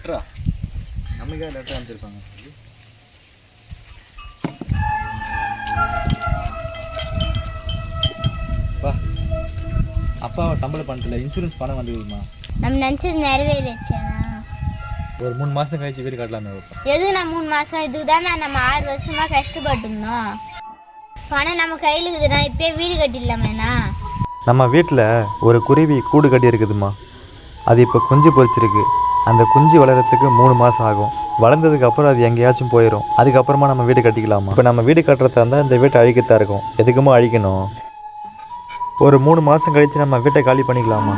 லெட்டரா? நமக்காக லெட்டர் அனுப்பிச்சிருப்பாங்க. வா, அப்பாவை சம்பளம் பண்ணல, இன்சூரன்ஸ் பணம் வந்துருக்குமா? நம்ம நினச்சது நிறைவேறிச்சேண்ணா. ஒரு 3 மாதம் கழிச்சு வீடு கட்டலாமே. எதுனா 3 மாதம்? இதுக்கு தானே நம்ம 6 வருஷமாக கஷ்டப்பட்டுருந்தோம். பணம் நம்ம கையில் இருக்குதுண்ணா, இப்போயே வீடு கட்டிடலாமேண்ணா. நம்ம வீட்டில் ஒரு குருவி கூடு கட்டி இருக்குதுமா. அது இப்போ குஞ்சு பொரிச்சிருக்கு. அந்த குஞ்சு வளர்கிறதுக்கு 3 மாதம் ஆகும். வளர்ந்ததுக்கு அப்புறம் அது எங்கேயாச்சும் போயிடும். அதுக்கப்புறமா நம்ம வீடு கட்டிக்கலாமா? இப்போ நம்ம வீடு கட்டுறதா இருந்தால் இந்த வீட்டை அழிக்கத்தான் இருக்கும். எதுக்குமோ அழிக்கணும். ஒரு 3 மாதம் கழித்து நம்ம வீட்டை காலி பண்ணிக்கலாமா?